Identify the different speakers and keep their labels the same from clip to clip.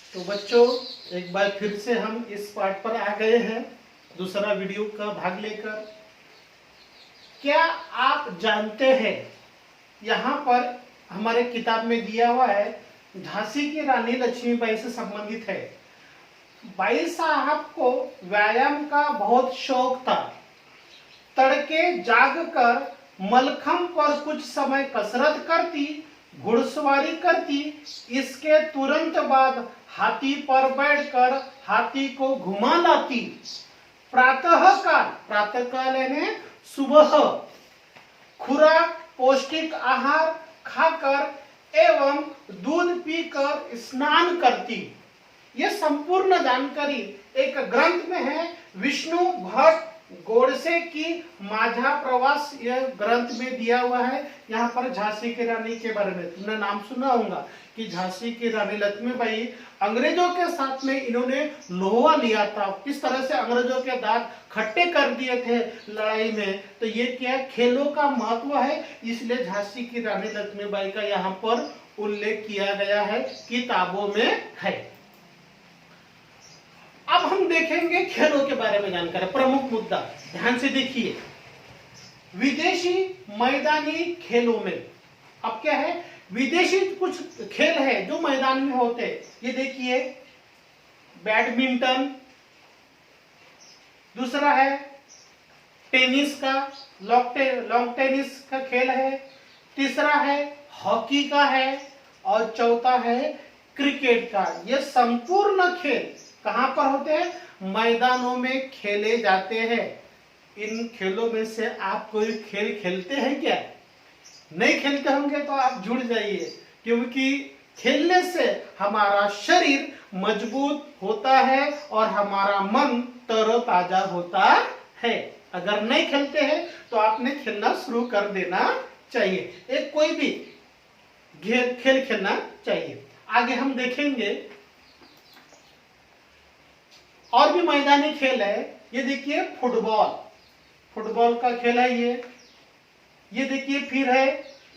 Speaker 1: तो बच्चों, एक बार फिर से हम इस पाठ पर आ गए हैं दूसरा वीडियो का भाग लेकर। क्या आप जानते हैं, यहाँ पर हमारे किताब में दिया हुआ है, झांसी की रानी लक्ष्मीबाई से संबंधित है। बाई साहब को व्यायाम का बहुत शौक था। तड़के जागकर मलखंब पर कुछ समय कसरत करती, घुड़सवारी करती। इसके तुरंत बाद हाथी पर बैठकर हाथी को घुमा लाती। प्रातः काल यानी सुबह खुराक पौष्टिक आहार खाकर एवं दूध पीकर स्नान करती। ये संपूर्ण जानकारी एक ग्रंथ में है, विष्णु भट्ट गोडसे की माझा प्रवास, यह ग्रंथ में दिया हुआ है। यहाँ पर झांसी की रानी के बारे में तुमने नाम सुना होगा कि झांसी की रानी लक्ष्मीबाई अंग्रेजों के साथ में इन्होंने लोहा लिया था, किस तरह से अंग्रेजों के दांत खट्टे कर दिए थे लड़ाई में। तो ये क्या खेलों का महत्व है, इसलिए झांसी की रानी लक्ष्मीबाई का यहाँ पर उल्लेख किया गया है, किताबों में है। अब हम देखेंगे खेलों के बारे में जानकारी, प्रमुख मुद्दा ध्यान से देखिए। विदेशी मैदानी खेलों में अब क्या है, विदेशी कुछ खेल है जो मैदान में होते हैं। ये देखिए, बैडमिंटन, दूसरा है टेनिस का, लॉन्ग टेनिस का खेल है, तीसरा है हॉकी का है, और चौथा है क्रिकेट का। ये संपूर्ण खेल कहां पर होते हैं, मैदानों में खेले जाते हैं। इन खेलों में से आप कोई खेल खेलते हैं क्या? नहीं खेलते होंगे तो आप जुड़ जाइए, क्योंकि खेलने से हमारा शरीर मजबूत होता है और हमारा मन तरोताजा होता है। अगर नहीं खेलते हैं तो आपने खेलना शुरू कर देना चाहिए, एक कोई भी खेल खेलना चाहिए। आगे हम देखेंगे और भी मैदानी खेल है। ये देखिए फुटबॉल का खेल है ये देखिए। फिर है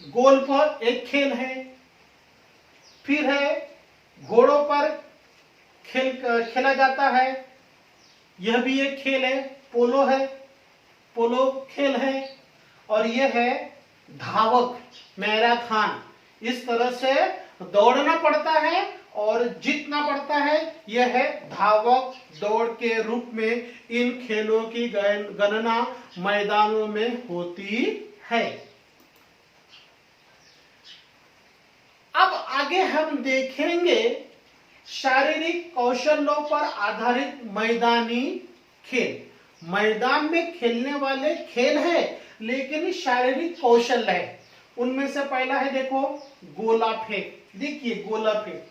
Speaker 1: गोल्फ, एक खेल है। फिर है घोड़ों पर खेला जाता है, यह भी एक खेल है। पोलो खेल है। और यह है धावक, मैराथन। इस तरह से दौड़ना पड़ता है और जीतना पड़ता है। यह है धावक दौड़ के रूप में इन खेलों की गणना मैदानों में होती है। अब आगे हम देखेंगे शारीरिक कौशलों पर आधारित मैदानी खेल। मैदान में खेलने वाले खेल है, लेकिन शारीरिक कौशल है। उनमें से पहला है, देखो, गोला फेंक। देखिए गोला फेंक,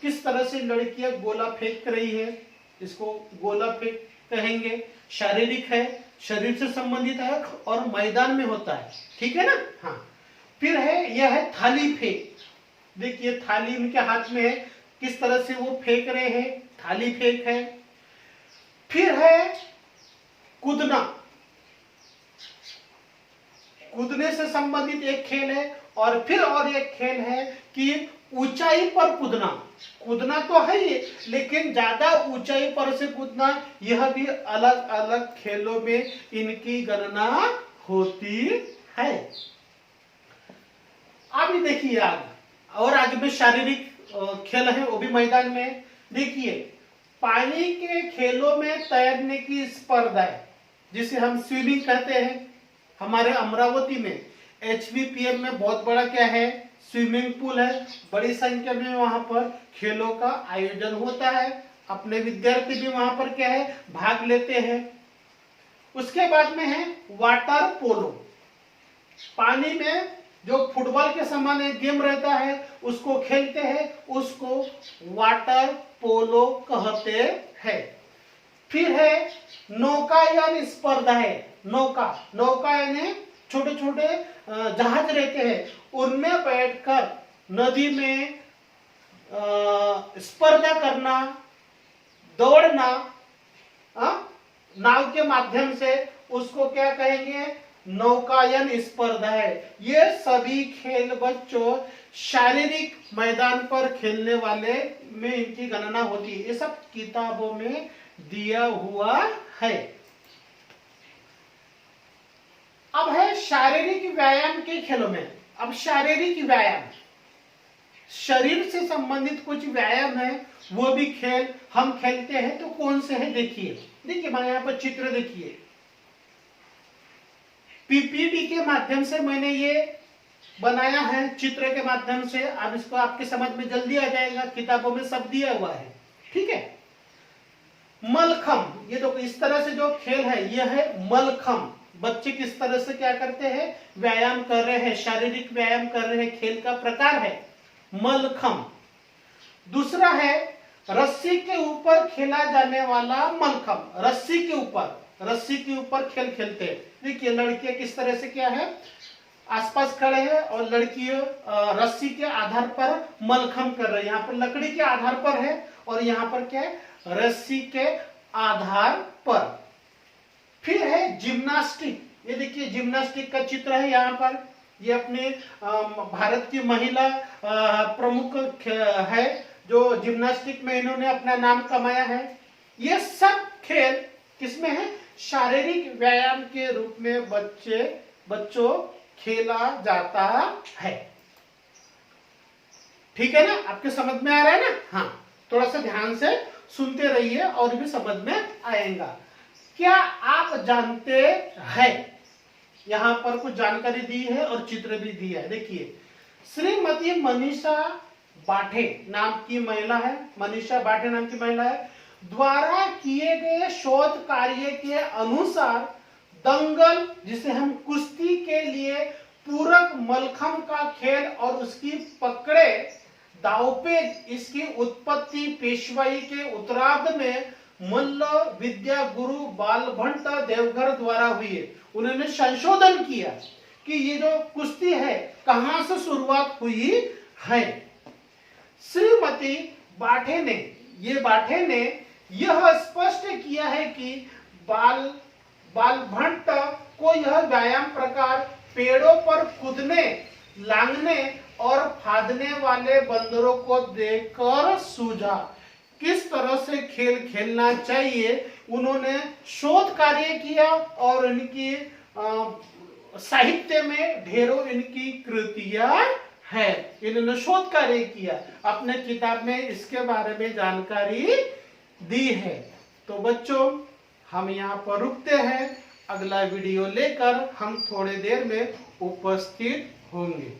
Speaker 1: किस तरह से लड़कियां गोला फेंक रही है, इसको गोला फेंक कहेंगे। शारीरिक है, शरीर से संबंधित है और मैदान में होता है, ठीक है ना। हाँ, फिर है, यह है थाली फेंक। देखिए थाली उनके हाथ में है, किस तरह से वो फेंक रहे हैं, थाली फेंक है। फिर है कूदना, कूदने से संबंधित एक खेल है। और फिर और एक खेल है कि ऊंचाई पर कूदना तो है ही, लेकिन ज्यादा ऊंचाई पर से कूदना, यह भी अलग अलग खेलों में इनकी गणना होती है। अभी देखिए आगे में शारीरिक खेल है, वो भी मैदान में। देखिए, पानी के खेलों में तैरने की स्पर्धा है, जिसे हम स्विमिंग कहते हैं। हमारे अमरावती में HVPM में बहुत बड़ा क्या है, स्विमिंग पूल है। बड़ी संख्या में वहां पर खेलों का आयोजन होता है, अपने विद्यार्थी भी वहां पर क्या है, भाग लेते हैं। उसके बाद में है वाटर पोलो। पानी में जो फुटबॉल के समान एक गेम रहता है, उसको खेलते हैं, उसको वाटर पोलो कहते हैं। फिर है नौकायन स्पर्धा है। नौका यानी छोटे छोटे जहाज रहते हैं, उनमें बैठकर नदी में स्पर्धा करना, दौड़ना, नाव के माध्यम से, उसको क्या कहेंगे, नौकायन स्पर्धा है। ये सभी खेल बच्चों शारीरिक मैदान पर खेलने वाले में इनकी गणना होती है। ये सब किताबों में दिया हुआ है। अब है शारीरिक व्यायाम के खेलों में। अब शारीरिक व्यायाम, शरीर से संबंधित कुछ व्यायाम है, वो भी खेल हम खेलते हैं। तो कौन से हैं देखिए मैं यहाँ पर चित्र देखिए, पीपीटी के माध्यम से मैंने ये बनाया है, चित्र के माध्यम से। अब इसको आपके समझ में जल्दी आ जाएगा, किताबों में सब दिया हुआ है, ठीक है। मलखम, ये तो इस तरह से जो खेल है यह है मलखम। बच्चे किस तरह से क्या करते हैं, व्यायाम कर रहे हैं, शारीरिक व्यायाम कर रहे हैं, खेल का प्रकार है मलखम। दूसरा है रस्सी के ऊपर खेला जाने वाला मलखम। रस्सी के ऊपर खेल खेलते हैं। देखिए लड़कियां किस तरह से क्या है, आसपास खड़े हैं और लड़कियां रस्सी के आधार पर मलखम कर रहे हैं। यहाँ पर लकड़ी के आधार पर है और यहाँ पर क्या है, रस्सी के आधार पर। फिर है जिम्नास्टिक। ये देखिए जिम्नास्टिक का चित्र है यहाँ पर। ये अपने भारत की महिला प्रमुख है जो जिम्नास्टिक में इन्होंने अपना नाम कमाया है। ये सब खेल किसमें है, शारीरिक व्यायाम के रूप में बच्चों खेला जाता है। ठीक है ना, आपके समझ में आ रहा है ना। हाँ, थोड़ा सा ध्यान से सुनते रहिए और भी समझ में आएगा। क्या आप जानते हैं, यहां पर कुछ जानकारी दी है और चित्र भी दिया है। देखिए श्रीमती मनीषा बाठे नाम की महिला है, मनीषा बाठे नाम की महिला है, द्वारा किए गए शोध कार्य के अनुसार दंगल, जिसे हम कुश्ती के लिए पूरक मलखम का खेल और उसकी पकड़े दावपेच, इसकी उत्पत्ति पेशवाई के उत्तरार्ध में मल्ल विद्या गुरु बालभट्ट देवघर द्वारा हुई है। उन्होंने संशोधन किया कि ये जो कुश्ती है कहां से शुरुआत हुई है। श्रीमती बाठे ने यह स्पष्ट किया है कि बालभट्ट को यह व्यायाम प्रकार पेड़ों पर कूदने, लांघने और फादने वाले बंदरों को देखकर सूझा। किस तरह से खेल खेलना चाहिए उन्होंने शोध कार्य किया और इनकी साहित्य में ढेरों इनकी कृतियां है। इन्होंने शोध कार्य किया, अपने किताब में इसके बारे में जानकारी दी है। तो बच्चों हम यहाँ पर रुकते हैं, अगला वीडियो लेकर हम थोड़ी देर में उपस्थित होंगे।